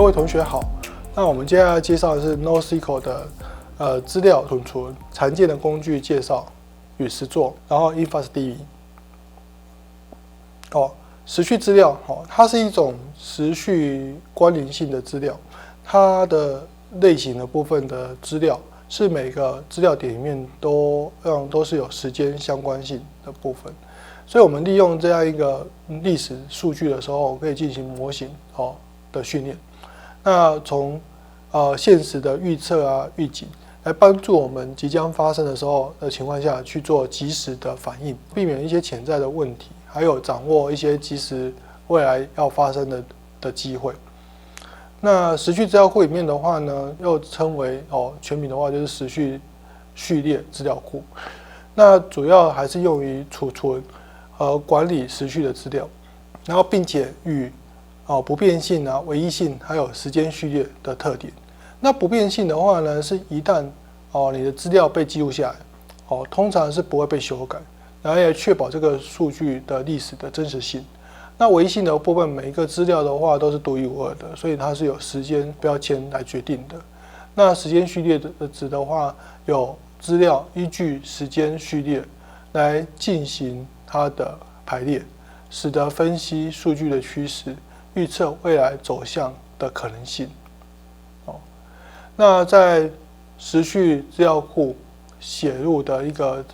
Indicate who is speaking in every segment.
Speaker 1: 各位同学好，那我们接下来介绍的是 NoSQL 的资料储存常见的工具介绍与实作，然后 InfluxDB。时序资料它是一种时序关联性的资料，它的类型的部分的资料是每个资料点里面都是有时间相关性的部分，所以我们利用这样一个历史数据的时候，可以进行模型的训练。那从现实的预测啊、预警，来帮助我们即将发生的时候的情况下去做及时的反应，避免一些潜在的问题，还有掌握一些即时未来要发生的机会。那时序资料库里面的话呢，又称为全名的话就是时序序列资料库。那主要还是用于储存和管理时序的资料，然后并且与不变性啊、唯一性还有时间序列的特点。那不变性的话呢，是一旦你的资料被记录下来，通常是不会被修改，然后也确保这个数据的历史的真实性。那唯一性的部分，每一个资料的话都是独一无二的，所以它是有时间标签来决定的。那时间序列的值的话，有资料依据时间序列来进行它的排列，使得分析数据的趋势，预测未来走向的可能性。那在时序资料库写入的一个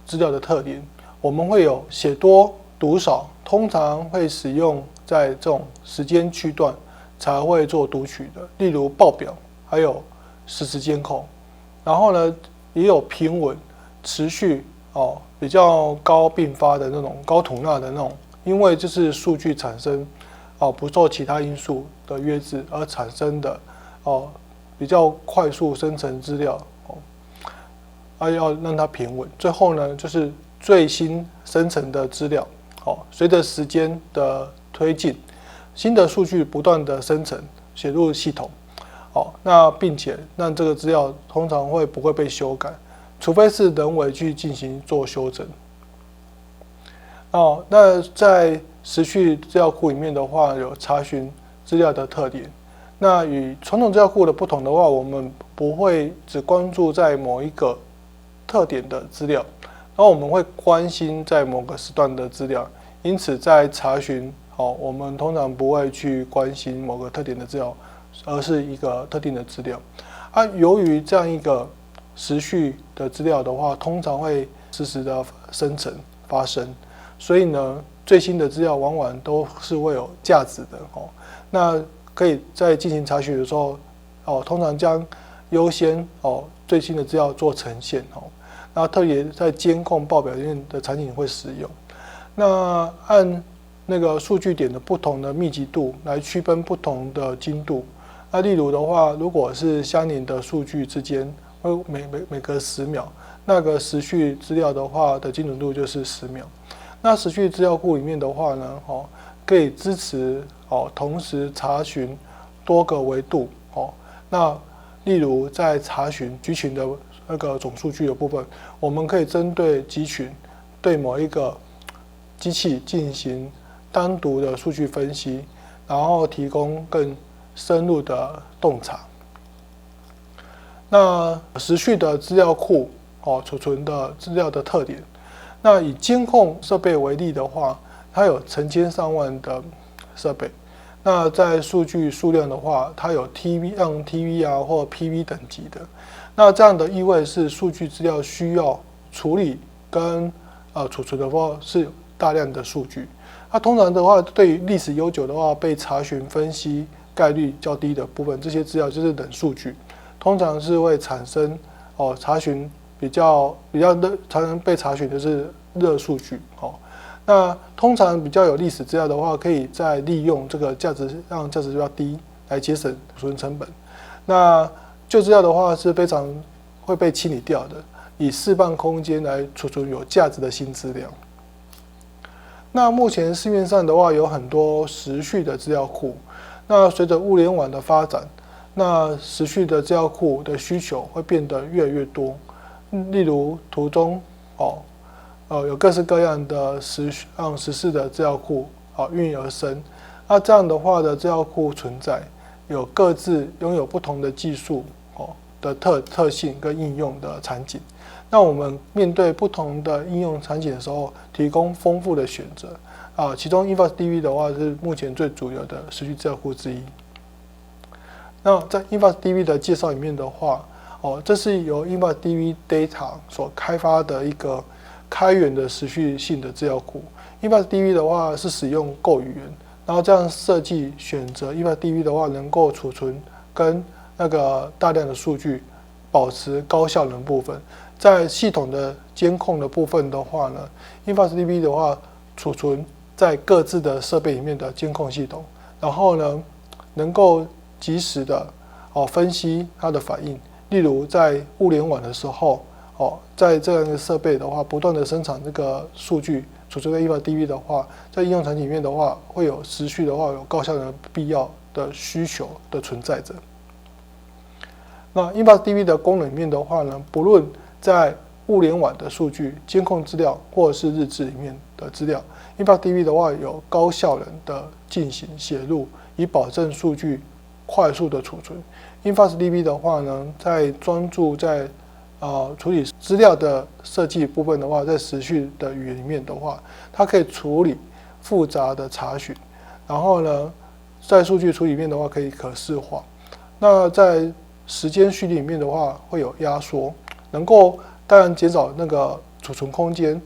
Speaker 1: 资料的特点，我们会有写多读少，通常会使用在这种时间区段才会做读取的，例如报表，还有实时监控。然后呢，也有平稳、持续比较高并发的那种高吐纳的那种，因为就是数据产生不受其他因素的约制而产生的比较快速生成资料要让它平稳。最后呢，就是最新生成的资料随着时间的推进，新的数据不断的生成写入系统那并且让这个资料通常不会被修改，除非是人为去进行做修正。那在时序资料库里面的话，有查询资料的特点。那与传统资料库的不同的话，我们不会只关注在某一个特点的资料，然后我们会关心在某个时段的资料。因此，在查询我们通常不会去关心某个特点的资料，而是一个特定的资料。由于这样一个时序的资料的话，通常会实时的生成发生，所以呢，最新的资料往往都是会有价值的那可以在进行查询的时候通常将优先最新的资料做呈现那特别在监控报表里面的场景会使用。那按那个数据点的不同的密集度来区分不同的精度。那例如的话，如果是相邻的数据之间会每隔10秒，那个时序资料的话的精准度就是10秒。那时序资料库里面的话呢可以支持同时查询多个维度那例如在查询集群的那个总数据的部分，我们可以针对集群对某一个机器进行单独的数据分析，然后提供更深入的洞察。那时序的资料库储存的资料的特点，那以监控设备为例的话，它有成千上万的设备。那在数据数量的话，它有 TV 啊或 PV 等级的。那这样的意味是数据资料需要处理跟储存的话是大量的数据。那通常的话，对于历史悠久的话，被查询分析概率较低的部分，这些资料就是冷数据，通常是会产生查询比较常被查询的是热数据那通常比较有历史资料的话，可以再利用这个让价值比较低来节省储存成本。那旧资料的话是非常会被清理掉的，以释放空间来储存有价值的新资料。那目前市面上的话有很多时序的资料库，那随着物联网的发展，那时序的资料库的需求会变得越来越多。例如图中有各式各样的时事的资料库应运而生。那这样的话的资料库存在，有各自拥有不同的技术的特性跟应用的场景。那我们面对不同的应用场景的时候，提供丰富的选择其中 InfluxDB 的话是目前最主流的时序资料库之一。那在 InfluxDB 的介绍里面的话，这是由 InfluxDB Data 所开发的一个开源的时序性的资料库。InfluxDB 的话是使用 Go 语言，然后这样设计选择 InfluxDB 的话，能够储存跟那个大量的数据，保持高效能部分。在系统的监控的部分的话呢 ，InfluxDB 的话储存在各自的设备里面的监控系统，然后呢，能够及时的分析它的反应。例如在物联网的时候，在这样的设备的话，不断的生产这个数据，储存在 InfluxDB 的话，在应用场景里面的话，会有持续的话有高效能的必要的需求的存在着。那 InfluxDB 的功能里面的话呢，不论在物联网的数据、监控资料或者是日志里面的资料 ，InfluxDB 的话有高效能的进行写入，以保证数据快速的储存。InfluxDB 的话呢，在专注在处理资料的设计部分的话，在时序的语言里面的话，它可以处理复杂的查询，然后呢，在数据处理里面的话可以可视化。那在时间序列里面的话会有压缩，能够当然减少那个储存空间，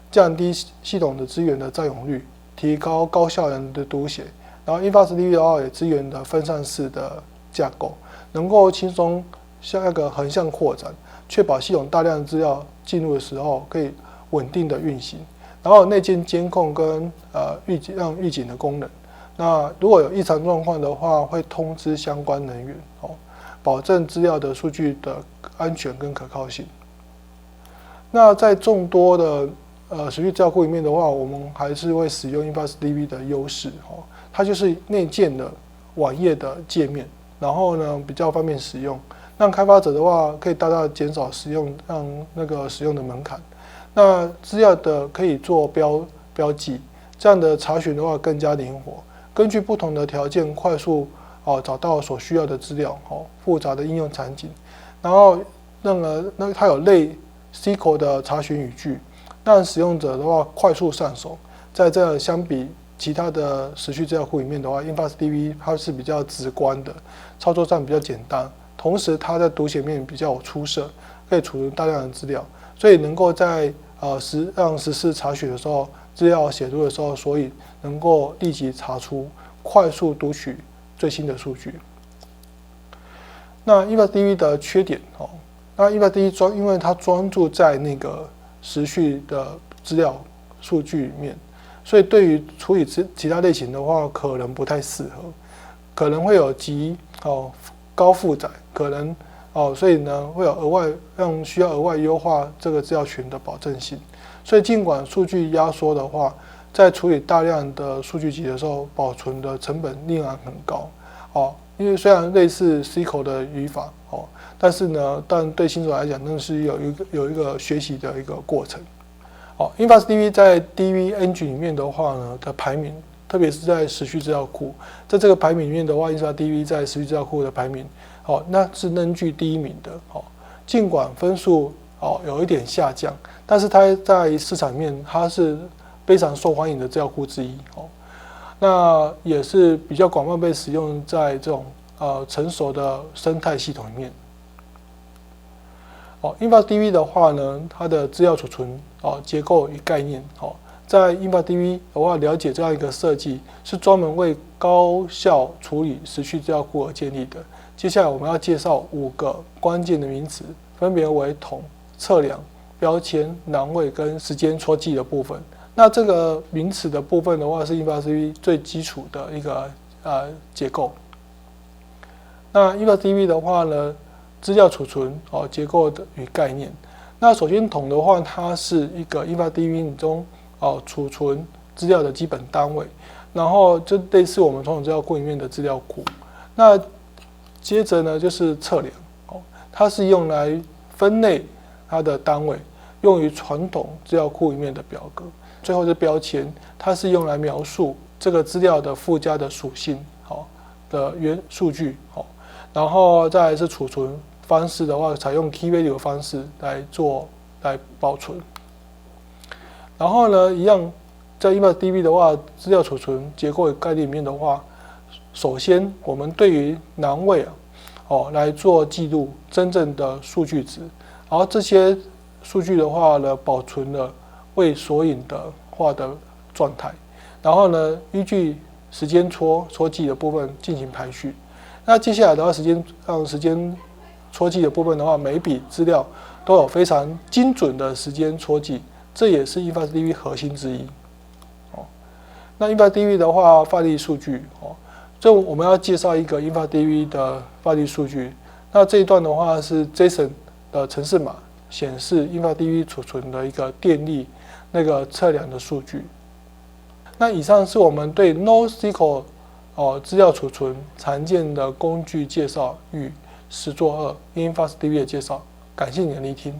Speaker 1: 降低系统的资源的占用率，提高高效能的读写。然后 InfluxDB 的话也支援的分散式的架构，能够轻松像那个横向扩展，确保系统大量的资料进入的时候可以稳定的运行。然后内建监控跟预警的功能。那如果有异常状况的话，会通知相关人员保证资料的数据的安全跟可靠性。那在众多的时序资料库里面的话，我们还是会使用 InfluxDB 的优势它就是内建的网页的界面，然后呢比较方便使用，让开发者的话可以大大减少使用的门槛。那资料的可以做标记，这样的查询的话更加灵活，根据不同的条件快速找到所需要的资料复杂的应用场景，然后它有类 SQL 的查询语句，让使用者的话快速上手。在这相比其他的时序资料库里面的话 ，InfluxDB 它是比较直观的，操作上比较简单，同时它在读写面比较有出色，可以储存大量的资料，所以能够在让实时查询的时候，资料写入的时候，所以能够立即查出，快速读取最新的数据。那 InfluxDB 的缺点那 InfluxDB 因为它专注在那个时序的资料数据里面，所以对于处理其他类型的话，可能不太适合，可能会有高负载，可能所以呢会有需要额外优化这个资料群的保证性。所以尽管数据压缩的话，在处理大量的数据集的时候，保存的成本仍然很高因为虽然类似 SQL 的语法但是呢，对新手来讲，那是有一个学习的一个过程。InfluxDB 在 DB Engine 里面的话呢的排名，特别是在时序资料库，在这个排名里面的话 ，InfluxDB 在时序资料库的排名，那是仍居第一名的。尽管分数有一点下降，但是它在市场里面它是非常受欢迎的资料库之一。那也是比较广泛被使用在这种成熟的生态系统里面。InfluxDB 的话呢，它的资料储存结构与概念在 InfluxDB 的话，了解这样一个设计是专门为高效处理时序资料库而建立的。接下来我们要介绍5个关键的名词，分别为统、测量、标签、栏位跟时间戳记的部分。那这个名词的部分的话，是 InfluxDB 最基础的一个结构。那 InfluxDB 的话呢，资料储存结构的与概念。那首先统的话，它是一个 InfluxDB 中储存资料的基本单位，然后就类似我们传统资料库里面的资料库。那接着呢，就是测量它是用来分类它的单位，用于传统资料库里面的表格。最后是标签，它是用来描述这个资料的附加的属性的原数据哦，然后再来是储存方式的话，采用 key value 的方式来保存。然后呢，一样在 InfluxDB 的话，资料储存结构概念里面的话，首先我们对于栏位来做记录真正的数据值，然后这些数据的话呢，保存了未索引的话的状态，然后呢，依据时间戳记的部分进行排序。那接下来的话，时间戳记的部分的话，每一笔资料都有非常精准的时间戳记，这也是 InfluxDB 核心之一。那 InfluxDB 的话，范例数据这我们要介绍一个 InfluxDB 的范例数据。那这一段的话是 JSON 的程式码显示 InfluxDB 储存的一个电力那个测量的数据。那以上是我们对 NoSQL 资料储存常见的工具介绍与实作2 InfluxDB 的介绍。感谢你的聆听。